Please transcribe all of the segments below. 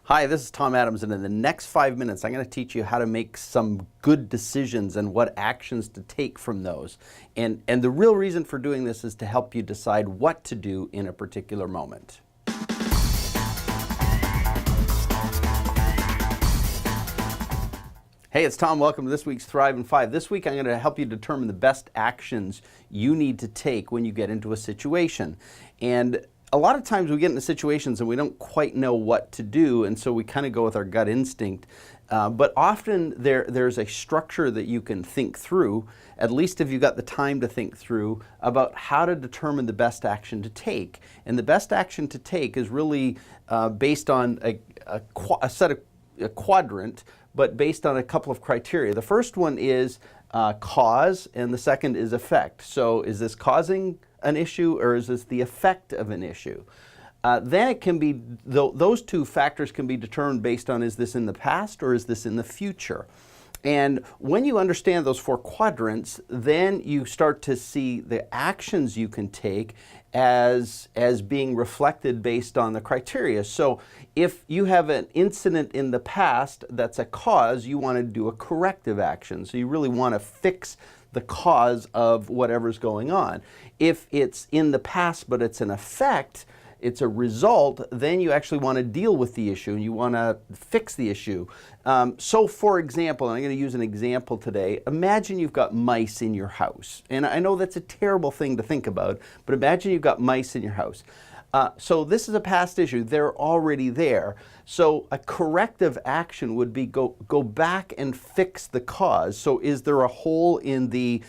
Hi, this is Tom Adams, and in the next 5 minutes, I'm going to teach you how to make some good decisions and what actions to take from those. And the real reason for doing this is to help you decide what to do in a particular moment. Hey, it's Tom. Welcome to this week's Thrive in 5. This week, I'm going to help you determine the best actions you need to take when you get into a situation. And a lot of times we get into situations and we don't quite know what to do, and so we kind of go with our gut instinct. But often there's a structure that you can think through, at least if you've got the time to think through, about how to determine the best action to take. And the best action to take is really based on a quadrant, but based on a couple of criteria. The first one is cause, and the second is effect. So is this causing an issue, or is this the effect of an issue? Then it can be, those two factors can be determined based on, is this in the past or is this in the future? And when you understand those four quadrants, then you start to see the actions you can take as being reflected based on the criteria. So if you have an incident in the past that's a cause, you want to do a corrective action. So you really want to fix the cause of whatever's going on. If it's in the past but it's an effect, it's a result, then you actually want to deal with the issue and you want to fix the issue. So for example, and I'm going to use an example today, imagine you've got mice in your house. And I know that's a terrible thing to think about, but imagine you've got mice in your house. So this is a past issue. They're already there. So a corrective action would be go back and fix the cause. So is there a hole in the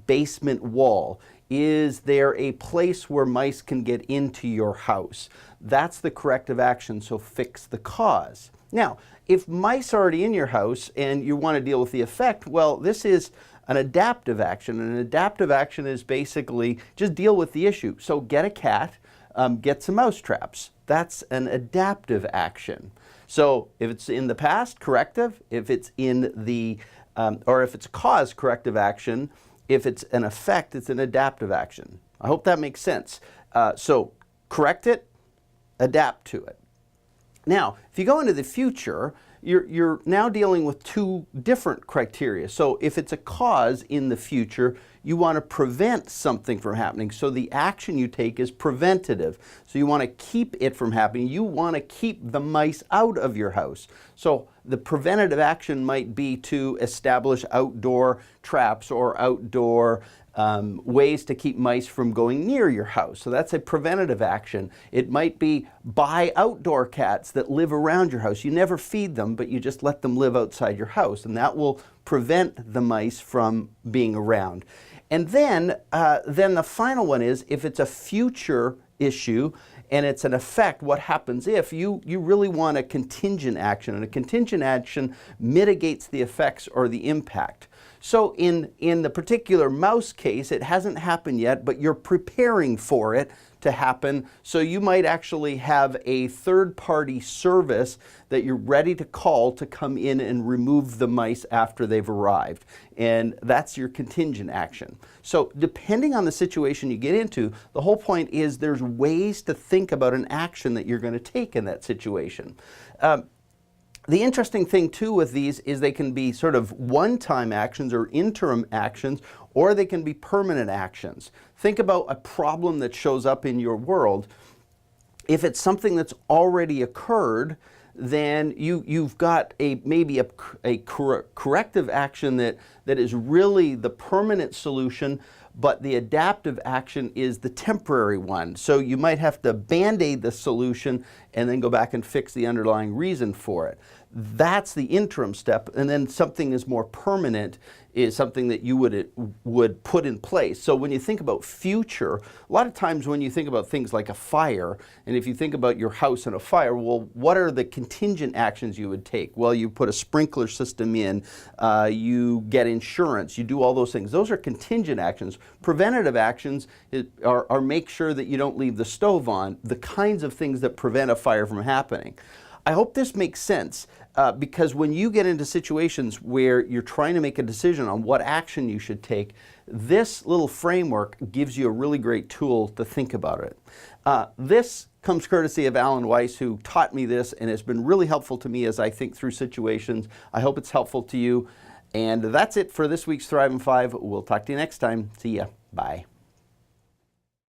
basement wall? Is there a place where mice can get into your house? That's the corrective action, so fix the cause. Now, if mice are already in your house and you want to deal with the effect, well, this is an adaptive action. An adaptive action is basically just deal with the issue. So get a cat, get some mouse traps. That's an adaptive action. So if it's in the past, corrective. If it's in the, or if it's a cause, corrective action. If it's an effect, it's an adaptive action. I hope that makes sense. So correct it, adapt to it. Now, if you go into the future, you're now dealing with two different criteria. So if it's a cause in the future, you want to prevent something from happening. So the action you take is preventative. So you want to keep it from happening. You want to keep the mice out of your house. So the preventative action might be to establish outdoor traps or outdoor ways to keep mice from going near your house. So that's a preventative action. It might be buy outdoor cats that live around your house. You never feed them, but you just let them live outside your house, and that will prevent the mice from being around. And then the final one is, if it's a future issue and it's an effect, what happens if you really want a contingent action, and a contingent action mitigates the effects or the impact. So in the particular mouse case, it hasn't happened yet, but you're preparing for it to happen. So you might actually have a third-party service that you're ready to call to come in and remove the mice after they've arrived. And that's your contingent action. So depending on the situation you get into, the whole point is there's ways to think about an action that you're going to take in that situation. The interesting thing too with these is they can be sort of one-time actions or interim actions, or they can be permanent actions. Think about a problem that shows up in your world. If it's something that's already occurred, then you've got maybe a corrective action that is really the permanent solution, but the adaptive action is the temporary one. So you might have to band-aid the solution and then go back and fix the underlying reason for it. That's the interim step, and then something is more permanent is something that you would put in place. So when you think about future, a lot of times when you think about things like a fire, and if you think about your house and a fire, well, what are the contingent actions you would take? Well, you put a sprinkler system in, you get insurance, you do all those things. Those are contingent actions. Preventative actions are make sure that you don't leave the stove on, the kinds of things that prevent a fire from happening. I hope this makes sense. Because when you get into situations where you're trying to make a decision on what action you should take, this little framework gives you a really great tool to think about it. This comes courtesy of Alan Weiss, who taught me this and has been really helpful to me as I think through situations. I hope it's helpful to you. And that's it for this week's Thrive in 5. We'll talk to you next time. See ya. Bye.